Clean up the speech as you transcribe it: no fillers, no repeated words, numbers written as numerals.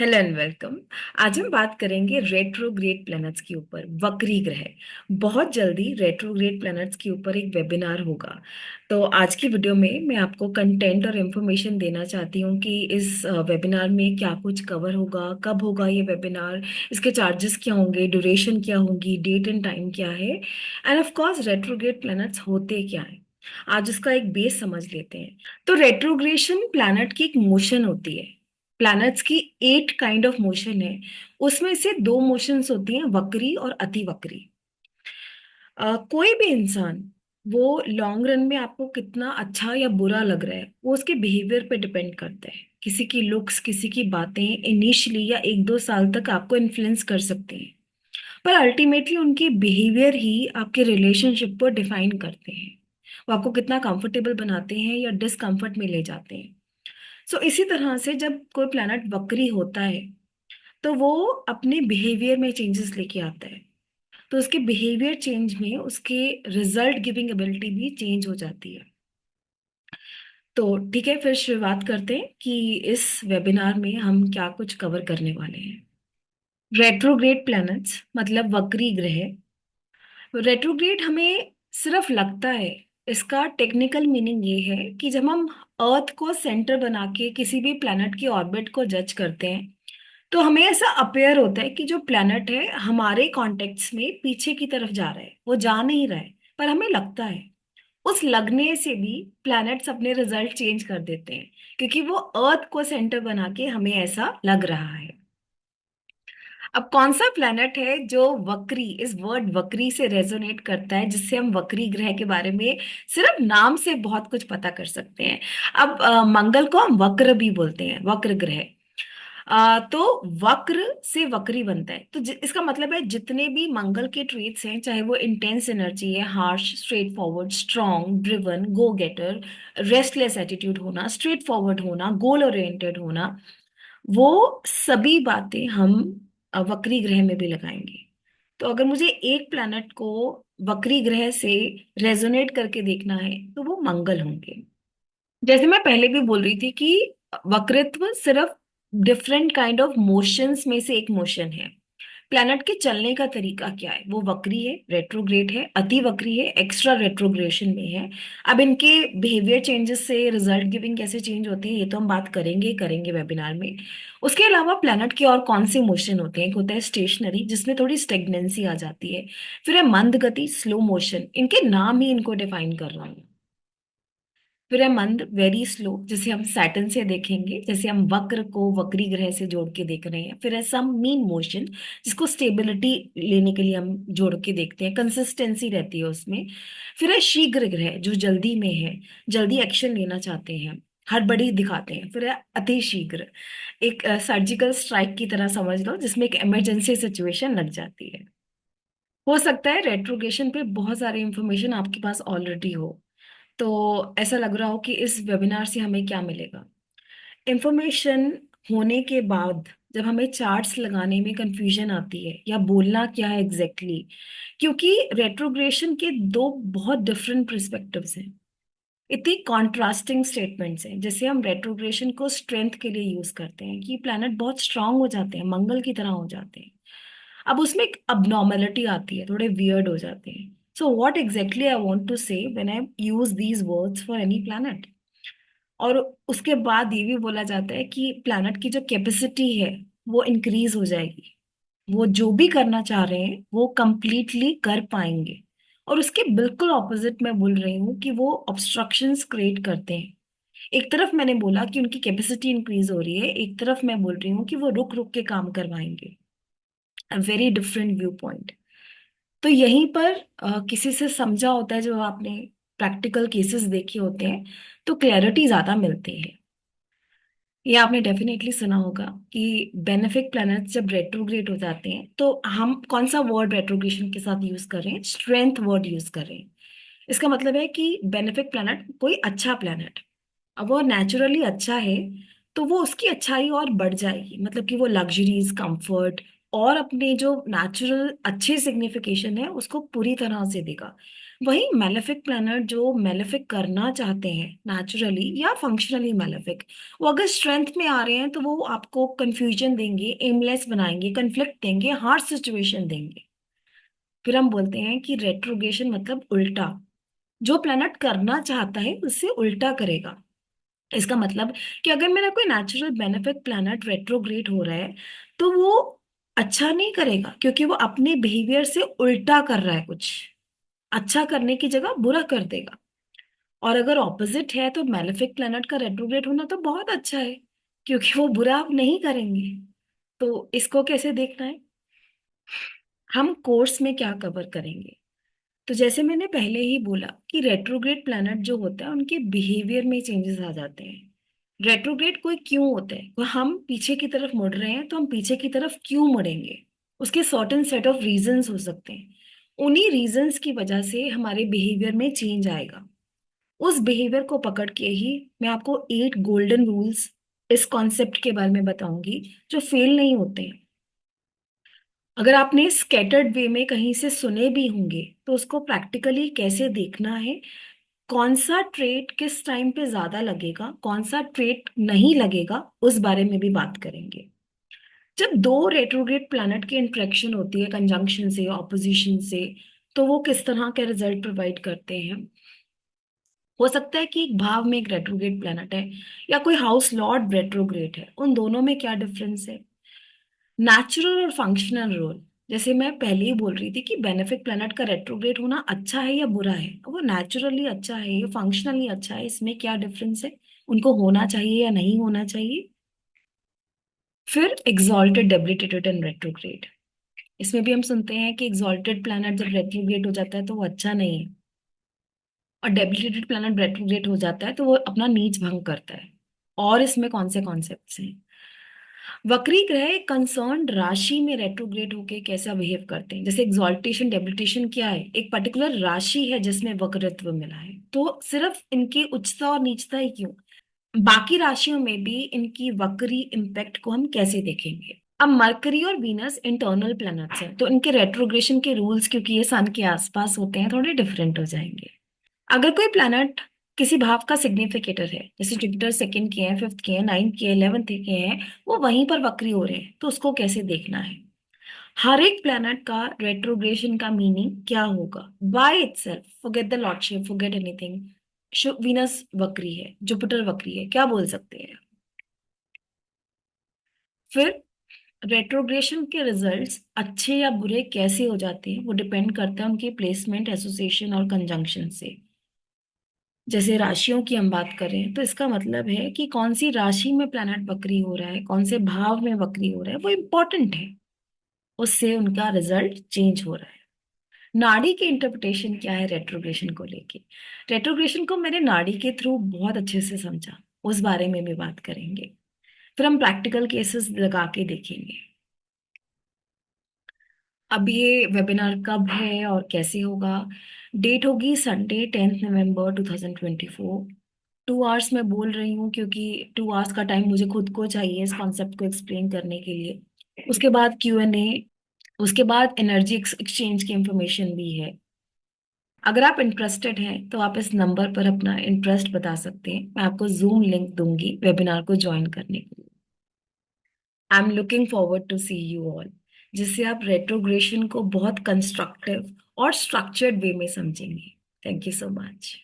Hello and welcome. आज हम बात करेंगे रेट्रोग्रेड प्लैनेट्स के ऊपर, वक्री ग्रह। बहुत जल्दी रेट्रोग्रेड प्लैनेट्स के ऊपर एक वेबिनार होगा। तो आज की वीडियो में मैं आपको कंटेंट और इन्फॉर्मेशन देना चाहती हूँ कि इस वेबिनार में क्या कुछ कवर होगा, कब होगा ये वेबिनार, इसके चार्जेस क्या होंगे, ड्यूरेशन क्या होगी, डेट एंड टाइम क्या है, end of course retrograde planets होते क्या है। आज उसका एक बेस समझ लेते हैं। तो रेट्रोग्रेशन प्लैनेट की एक मोशन होती है। प्लैनेट्स की 8 काइंड ऑफ मोशन है। उसमें से 2 मोशंस होती हैं, वक्री और अति वक्री। कोई भी इंसान, वो लॉन्ग रन में आपको कितना अच्छा या बुरा लग रहा है वो उसके बिहेवियर पे डिपेंड करता है। किसी की लुक्स, किसी की बातें इनिशियली या 1-2 साल तक आपको इन्फ्लुएंस कर सकते हैं, पर अल्टीमेटली उनके बिहेवियर ही आपके रिलेशनशिप को डिफाइन करते हैं। वो आपको कितना कंफर्टेबल बनाते हैं या डिसकंफर्ट में ले जाते हैं। सो इसी तरह से जब कोई प्लैनेट वक्री होता है तो वो अपने बिहेवियर में चेंजेस लेके आता है। तो उसके बिहेवियर चेंज में उसके रिजल्ट गिविंग एबिलिटी भी चेंज हो जाती है। तो ठीक है, फिर शुरुआत करते हैं कि इस वेबिनार में हम क्या कुछ कवर करने वाले हैं। रेट्रोग्रेड प्लैनेट्स मतलब वक्री ग्रह। रेट्रोग्रेड हमें सिर्फ लगता है, इसका टेक्निकल मीनिंग ये है कि जब हम अर्थ को सेंटर बना के किसी भी प्लैनेट की ऑर्बिट को जज करते हैं तो हमें ऐसा अपेयर होता है कि जो प्लैनेट है हमारे कॉन्टेक्ट्स में पीछे की तरफ जा रहा है, वो जा नहीं रहा है, पर हमें लगता है। उस लगने से भी प्लैनेट्स अपने रिजल्ट चेंज कर देते हैं, क्योंकि वो अर्थ को सेंटर बना के हमें ऐसा लग रहा है। अब कौन सा प्लैनेट है जो वक्री, इस वर्ड वक्री से रेजोनेट करता है, जिससे हम वक्री ग्रह के बारे में सिर्फ नाम से बहुत कुछ पता कर सकते हैं। अब मंगल को हम वक्र भी बोलते हैं, वक्र ग्रह। तो वक्र से वक्री बनता है, तो इसका मतलब है जितने भी मंगल के ट्रेट्स हैं, चाहे वो इंटेंस एनर्जी है, harsh, straightforward, strong, driven, go getter, restless attitude होना, स्ट्रेट फॉरवर्ड होना, गोल ओरिएंटेड होना, वो सभी बातें हम वक्री ग्रह में भी लगाएंगे। तो अगर मुझे एक प्लैनेट को वक्री ग्रह से रेजोनेट करके देखना है तो वो मंगल होंगे। जैसे मैं पहले भी बोल रही थी कि वक्रित्व सिर्फ डिफरेंट काइंड ऑफ मोशंस में से एक मोशन है। प्लैनेट के चलने का तरीका क्या है, वो वक्री है, रेट्रोग्रेड है, अति वक्री है, एक्स्ट्रा रेट्रोग्रेशन में है। अब इनके बिहेवियर चेंजेस से रिजल्ट गिविंग कैसे चेंज होते हैं ये तो हम बात करेंगे वेबिनार में। उसके अलावा प्लैनेट के और कौन से मोशन होते हैं, एक होता है स्टेशनरी जिसमें थोड़ी स्टेगनेंसी आ जाती है, फिर है मंद गति, स्लो मोशन, इनके नाम ही इनको डिफाइन कर रहा हूँ। फिर है मंद, वेरी स्लो, जिसे हम सैटर्न से देखेंगे, जैसे हम वक्र को वक्री ग्रह से जोड़ के देख रहे हैं। फिर है सम मीन मोशन, जिसको स्टेबिलिटी लेने के लिए हम जोड़ के देखते हैं, कंसिस्टेंसी रहती है उसमें। फिर है शीघ्र ग्रह, जो जल्दी में है, जल्दी एक्शन लेना चाहते हैं, हड़बड़ी दिखाते हैं। फिर है अति शीघ्र, एक सर्जिकल स्ट्राइक की तरह समझ लो, जिसमें एक इमरजेंसी सिचुएशन लग जाती है। हो सकता है रेट्रोगेशन पे बहुत सारी इंफॉर्मेशन आपके पास ऑलरेडी हो, तो ऐसा लग रहा हो कि इस वेबिनार से हमें क्या मिलेगा। इंफॉर्मेशन होने के बाद जब हमें चार्ट्स लगाने में कंफ्यूजन आती है या बोलना क्या है एग्जैक्टली exactly, क्योंकि रेट्रोग्रेशन के दो बहुत डिफरेंट पर्सपेक्टिव्स हैं, इतनी कॉन्ट्रास्टिंग स्टेटमेंट्स हैं। जैसे हम रेट्रोग्रेशन को स्ट्रेंथ के लिए यूज करते हैं कि प्लैनेट बहुत स्ट्रांग हो जाते हैं, मंगल की तरह हो जाते हैं। अब उसमें एक abnormality आती है, थोड़े वियर्ड हो जाते हैं। So what exactly I want to say when I use these words for any planet. और उसके बाद ये भी बोला जाता है कि प्लैनेट की जो कैपेसिटी है वो इंक्रीज हो जाएगी, वो जो भी करना चाह रहे हैं वो कंप्लीटली कर पाएंगे। और उसके बिल्कुल ऑपोजिट मैं बोल रही हूँ कि वो ऑब्स्ट्रक्शंस क्रिएट करते हैं। एक तरफ मैंने बोला कि उनकी कैपेसिटी इंक्रीज हो रही है, एक तरफ मैं बोल रही हूँ कि वो रुक रुक के काम करवाएंगे। Very different view point. तो यहीं पर किसी से समझा होता है, जो आपने प्रैक्टिकल केसेस देखे होते हैं, तो क्लैरिटी ज्यादा मिलती है। ये आपने डेफिनेटली सुना होगा कि बेनिफिक प्लैनेट्स जब रेट्रोग्रेड हो जाते हैं तो हम कौन सा वर्ड रेट्रोग्रेशन के साथ यूज कर रहे हैं, स्ट्रेंथ वर्ड यूज कर रहे हैं। इसका मतलब है कि बेनिफिक प्लैनेट कोई अच्छा प्लैनेट, अब वो नेचुरली अच्छा है तो वो उसकी अच्छाई और बढ़ जाएगी, मतलब कि वो लग्जरीज, कंफर्ट और अपने जो नेचुरल अच्छे सिग्निफिकेशन है उसको पूरी तरह से देगा। वही मेलेफिक प्लैनेट जो मेलेफिक करना चाहते हैं नेचुरली या फंक्शनली मेलेफिक, वो अगर स्ट्रेंथ में आ रहे हैं तो वो आपको कंफ्यूजन देंगे, एमलेस बनाएंगे, कन्फ्लिक्ट देंगे, हार्ड सिचुएशन देंगे। फिर हम बोलते हैं कि रेट्रोगेशन मतलब उल्टा, जो प्लैनेट करना चाहता है उससे उल्टा करेगा। इसका मतलब कि अगर मेरा कोई नेचुरल बेनिफिक प्लैनेट रेट्रोग्रेड हो रहा है तो वो अच्छा नहीं करेगा, क्योंकि वो अपने बिहेवियर से उल्टा कर रहा है, कुछ अच्छा करने की जगह बुरा कर देगा। और अगर ऑपोजिट है तो मेलेफिक प्लैनेट का रेट्रोग्रेड होना तो बहुत अच्छा है, क्योंकि वो बुरा आप नहीं करेंगे। तो इसको कैसे देखना है, हम कोर्स में क्या कवर करेंगे। तो जैसे मैंने पहले ही बोला कि रेट्रोग्रेड प्लैनेट जो होता है उनके बिहेवियर में चेंजेस आ जाते हैं। रेट्रोग्रेड कोई क्यों होता है, वो हम पीछे की तरफ मुड़ रहे हैं तो हम पीछे की तरफ क्यों मुड़ेंगे, उसके सर्टेन सेट ऑफ रीजंस हो सकते हैं। उन्हीं रीजंस की वजह से हमारे बिहेवियर में चेंज आएगा। उस बिहेवियर को पकड़ के ही मैं आपको 8 गोल्डन रूल्स इस कॉन्सेप्ट के बारे में बताऊंगी, जो फेल नहीं होते हैं। अगर आपने स्कैटर्ड वे में कहीं से सुने भी होंगे तो उसको प्रैक्टिकली कैसे देखना है, कौन सा ट्रेट किस टाइम पे ज्यादा लगेगा, कौन सा ट्रेट नहीं लगेगा, उस बारे में भी बात करेंगे। जब दो रेट्रोग्रेड प्लैनेट की इंटरेक्शन होती है कंजंक्शन से, ऑपोजिशन से, तो वो किस तरह के रिजल्ट प्रोवाइड करते हैं। हो सकता है कि एक भाव में एक रेट्रोग्रेड प्लैनेट है या कोई हाउस लॉर्ड रेट्रोग्रेड है, उन दोनों में क्या डिफरेंस है। नेचुरल और फंक्शनल रोल, जैसे मैं पहले ही बोल रही थी कि बेनिफिक प्लैनेट का रेट्रोग्रेड होना अच्छा है या बुरा है, वो नेचुरली अच्छा है या फंक्शनली अच्छा है, इसमें क्या डिफरेंस है, उनको होना चाहिए या नहीं होना चाहिए। फिर एग्जॉल्टेड, डेबिलिटेटेड एंड रेट्रोग्रेड, इसमें भी हम सुनते हैं कि एग्जॉल्टेड प्लैनेट जब रेट्रोग्रेड हो जाता है तो वो अच्छा नहीं है, और डेबिलिटेटेड प्लैनेट रेट्रोग्रेड हो जाता है तो वो अपना नीच भंग करता है। और इसमें कौन से कॉन्सेप्ट्स हैं। वक्री ग्रह कंसर्न राशि में रेट्रोग्रेड होके कैसा बिहेव करते हैं, जैसे एग्जॉल्टेशन डेबिलिटेशन क्या है, एक पर्टिकुलर राशि है जिसमें वक्रत्व मिला है, तो सिर्फ इनकी उच्चता और नीचता ही क्यों, बाकी राशियों में भी इनकी वक्री इम्पैक्ट को हम कैसे देखेंगे। अब मरकरी और वीनस इंटरनल प्लैनेट्स हैं तो इनके रेट्रोग्रेशन के रूल्स, क्योंकि ये सन के आसपास होते हैं, थोड़े डिफरेंट हो जाएंगे। अगर कोई प्लैनेट किसी भाव का सिग्निफिकेटर है, जैसे जुपिटर सेकंड के हैं, फिफ्थ के हैं, नाइन्थ के, 11th के हैं, वो वहीं पर वक्री हो रहे हैं, तो उसको कैसे देखना है। हर एक प्लैनेट का रेट्रोग्रेशन का मीनिंग क्या होगा by itself, forget the lordship, forget anything. Venus वक्री है, जुपिटर वक्री है, क्या बोल सकते हैं। फिर रेट्रोग्रेशन के रिजल्ट्स अच्छे या बुरे कैसे हो जाते हैं, वो डिपेंड करता है उनकी प्लेसमेंट, एसोसिएशन और कंजंक्शन से। जैसे राशियों की हम बात करें तो इसका मतलब है कि कौन सी राशि में प्लैनेट वक्री हो रहा है, कौन से भाव में वक्री हो रहा है, वो इंपॉर्टेंट है, उससे उनका रिजल्ट चेंज हो रहा है। नाड़ी की इंटरप्रिटेशन क्या है रेट्रोग्रेशन को लेके, रेट्रोग्रेशन को मैंने नाड़ी के थ्रू बहुत अच्छे से समझा, उस बारे में भी बात करेंगे। फिर हम प्रैक्टिकल केसेस लगा के देखेंगे। अब ये वेबिनार कब है और कैसे होगा, डेट होगी संडे 10th नवंबर 2024। 2 आवर्स में बोल रही हूँ क्योंकि 2 आवर्स का टाइम मुझे खुद को चाहिए इस कॉन्सेप्ट को एक्सप्लेन करने के लिए। उसके बाद Q&A, उसके बाद एनर्जी एक्सचेंज की इंफॉर्मेशन भी है। अगर आप इंटरेस्टेड हैं तो आप इस नंबर पर अपना इंटरेस्ट बता सकते हैं, मैं आपको जूम लिंक दूंगी वेबिनार को ज्वाइन करने के लिए। I am looking forward to see you all, जिससे आप रेट्रोग्रेशन को बहुत कंस्ट्रक्टिव और स्ट्रक्चर्ड वे में समझेंगे। Thank you so much.